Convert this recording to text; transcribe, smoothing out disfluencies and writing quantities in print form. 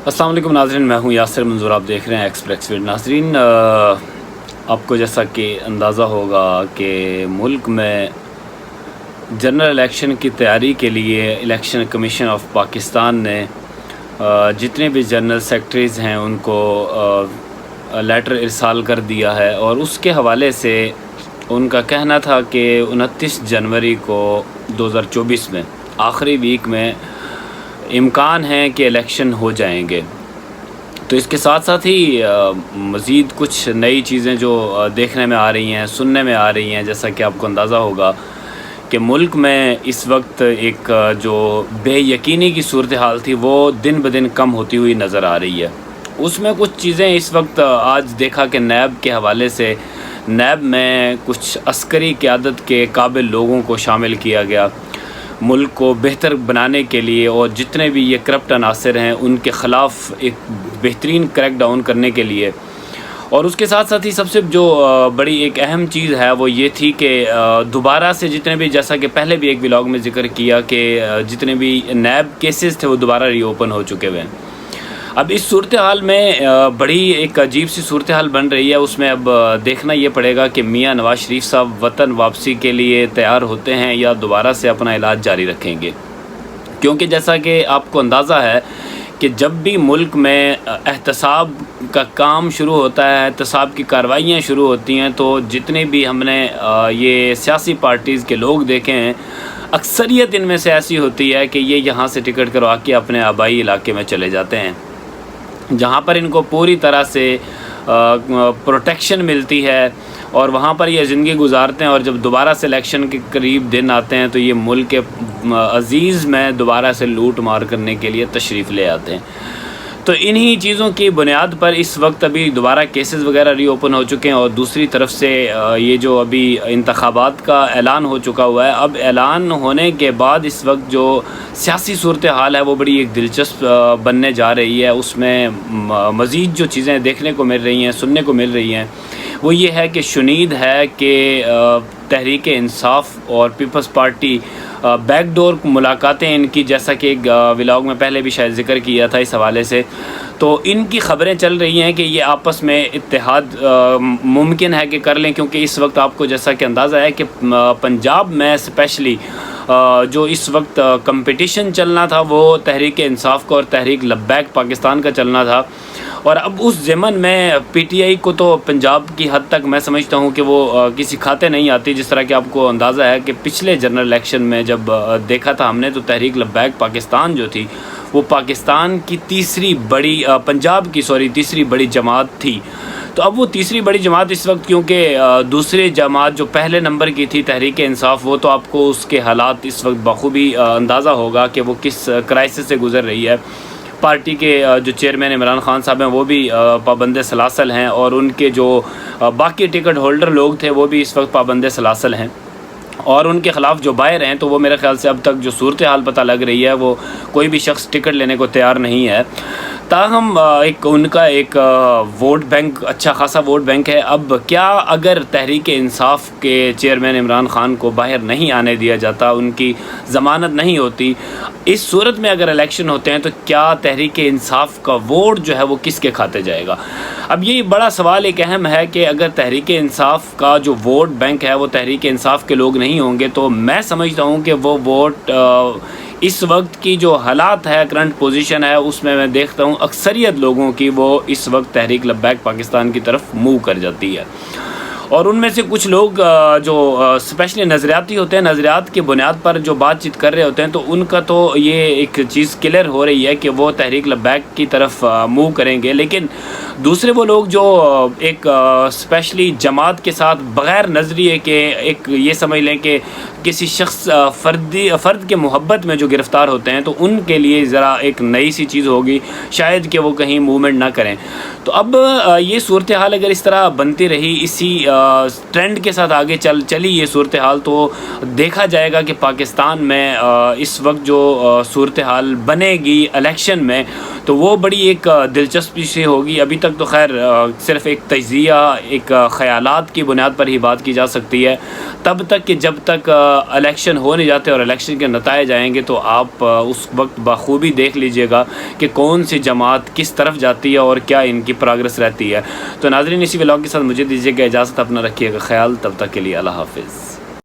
السلام علیکم ناظرین، میں ہوں یاسر منظور، آپ دیکھ رہے ہیں ایکسپریس فیڈ۔ ناظرین، آپ کو جیسا کہ اندازہ ہوگا کہ ملک میں جنرل الیکشن کی تیاری کے لیے الیکشن کمیشن آف پاکستان نے جتنے بھی جنرل سیکرٹریز ہیں ان کو لیٹر ارسال کر دیا ہے، اور اس کے حوالے سے ان کا کہنا تھا کہ 29 جنوری کو 2024 میں آخری ویک میں امکان ہے کہ الیکشن ہو جائیں گے۔ تو اس کے ساتھ ساتھ ہی مزید کچھ نئی چیزیں جو دیکھنے میں آ رہی ہیں، سننے میں آ رہی ہیں، جیسا کہ آپ کو اندازہ ہوگا کہ ملک میں اس وقت ایک جو بے یقینی کی صورتحال تھی وہ دن بدن کم ہوتی ہوئی نظر آ رہی ہے۔ اس میں کچھ چیزیں اس وقت آج دیکھا کہ نیب کے حوالے سے نیب میں کچھ عسکری قیادت کے قابل لوگوں کو شامل کیا گیا ملک کو بہتر بنانے کے لیے، اور جتنے بھی یہ کرپٹ عناصر ہیں ان کے خلاف ایک بہترین کریک ڈاؤن کرنے کے لیے۔ اور اس کے ساتھ ساتھ ہی سب سے جو بڑی ایک اہم چیز ہے وہ یہ تھی کہ دوبارہ سے جتنے بھی، جیسا کہ پہلے بھی ایک ولاگ میں ذکر کیا کہ جتنے بھی نیب کیسز تھے وہ دوبارہ ری اوپن ہو چکے ہوئے ہیں۔ اب اس صورتحال میں بڑی ایک عجیب سی صورتحال بن رہی ہے۔ اس میں اب دیکھنا یہ پڑے گا کہ میاں نواز شریف صاحب وطن واپسی کے لیے تیار ہوتے ہیں یا دوبارہ سے اپنا علاج جاری رکھیں گے، کیونکہ جیسا کہ آپ کو اندازہ ہے کہ جب بھی ملک میں احتساب کا کام شروع ہوتا ہے، احتساب کی کارروائیاں شروع ہوتی ہیں، تو جتنے بھی ہم نے یہ سیاسی پارٹیز کے لوگ دیکھے ہیں، اکثریت ان میں سے ایسی ہوتی ہے کہ یہ یہاں سے ٹکٹ کروا کے اپنے آبائی علاقے میں چلے جاتے ہیں، جہاں پر ان کو پوری طرح سے پروٹیکشن ملتی ہے، اور وہاں پر یہ زندگی گزارتے ہیں، اور جب دوبارہ سے الیکشن کے قریب دن آتے ہیں تو یہ ملک کے عزیز میں دوبارہ سے لوٹ مار کرنے کے لیے تشریف لے آتے ہیں۔ تو انہی چیزوں کی بنیاد پر اس وقت ابھی دوبارہ کیسز وغیرہ ری اوپن ہو چکے ہیں، اور دوسری طرف سے یہ جو ابھی انتخابات کا اعلان ہو چکا ہوا ہے، اب اعلان ہونے کے بعد اس وقت جو سیاسی صورتحال ہے وہ بڑی ایک دلچسپ بننے جا رہی ہے۔ اس میں مزید جو چیزیں دیکھنے کو مل رہی ہیں، سننے کو مل رہی ہیں، وہ یہ ہے کہ شنید ہے کہ تحریک انصاف اور پیپلز پارٹی بیک ڈور ملاقاتیں ان کی، جیسا کہ ایک ولاگ میں پہلے بھی شاید ذکر کیا تھا اس حوالے سے، تو ان کی خبریں چل رہی ہیں کہ یہ آپس میں اتحاد ممکن ہے کہ کر لیں، کیونکہ اس وقت آپ کو جیسا کہ اندازہ ہے کہ پنجاب میں اسپیشلی جو اس وقت کمپٹیشن چلنا تھا وہ تحریک انصاف کا اور تحریک لبیک پاکستان کا چلنا تھا، اور اب اس ضمن میں پی ٹی آئی کو تو پنجاب کی حد تک میں سمجھتا ہوں کہ وہ کسی کھاتے نہیں آتی، جس طرح کہ آپ کو اندازہ ہے کہ پچھلے جنرل الیکشن میں جب دیکھا تھا ہم نے تو تحریک لبیک پاکستان جو تھی وہ پاکستان کی تیسری بڑی جماعت تھی۔ تو اب وہ تیسری بڑی جماعت اس وقت، کیونکہ دوسری جماعت جو پہلے نمبر کی تھی تحریک انصاف، وہ تو آپ کو اس کے حالات اس وقت بخوبی اندازہ ہوگا کہ وہ کس کرائسس سے گزر رہی ہے۔ پارٹی کے جو چیئرمین عمران خان صاحب ہیں وہ بھی پابند سلاسل ہیں، اور ان کے جو باقی ٹکٹ ہولڈر لوگ تھے وہ بھی اس وقت پابند سلاسل ہیں، اور ان کے خلاف جو بائر ہیں، تو وہ میرے خیال سے اب تک جو صورتحال پتہ لگ رہی ہے وہ کوئی بھی شخص ٹکٹ لینے کو تیار نہیں ہے۔ تاہم ان کا ایک ووٹ بینک، اچھا خاصا ووٹ بینک ہے۔ اب کیا اگر تحریک انصاف کے چیئرمین عمران خان کو باہر نہیں آنے دیا جاتا، ان کی ضمانت نہیں ہوتی، اس صورت میں اگر الیکشن ہوتے ہیں تو کیا تحریک انصاف کا ووٹ جو ہے وہ کس کے کھاتے جائے گا؟ اب یہ بڑا سوال ایک اہم ہے کہ اگر تحریک انصاف کا جو ووٹ بینک ہے وہ تحریک انصاف کے لوگ نہیں ہوں گے، تو میں سمجھتا ہوں کہ وہ ووٹ اس وقت کی جو حالات ہے، کرنٹ پوزیشن ہے، اس میں دیکھتا ہوں اکثریت لوگوں کی وہ اس وقت تحریک لبیک پاکستان کی طرف موو کر جاتی ہے، اور ان میں سے کچھ لوگ جو اسپیشلی نظریاتی ہوتے ہیں، نظریات کی بنیاد پر جو بات چیت کر رہے ہوتے ہیں، تو ان کا تو یہ ایک چیز کلیئر ہو رہی ہے کہ وہ تحریک لبیک کی طرف موو کریں گے، لیکن دوسرے وہ لوگ جو ایک اسپیشلی جماعت کے ساتھ بغیر نظریے کے، ایک یہ سمجھ لیں کہ کسی شخص فرد کے محبت میں جو گرفتار ہوتے ہیں، تو ان کے لیے ذرا ایک نئی سی چیز ہوگی، شاید کہ وہ کہیں موومنٹ نہ کریں۔ تو اب یہ صورتحال اگر اس طرح بنتی رہی، اسی ٹرینڈ کے ساتھ آگے چلی یہ صورتحال، تو دیکھا جائے گا کہ پاکستان میں اس وقت جو صورتحال بنے گی الیکشن میں، تو وہ بڑی ایک دلچسپی سے ہوگی. ابھی تک تو خیر صرف ایک تجزیہ، ایک خیالات کی بنیاد پر ہی بات کی جا سکتی ہے، تب تک کہ جب تک الیکشن ہو نہیں جاتے اور الیکشن کے نتائج آئیں گے تو آپ اس وقت بخوبی دیکھ لیجئے گا کہ کون سی جماعت کس طرف جاتی ہے اور کیا ان کی پروگرس رہتی ہے. تو ناظرین، اسی ولاگ کے ساتھ مجھے دیجیے گا اجازت، اپنا رکھیے گا خیال، تب تک کے لیے اللہ حافظ.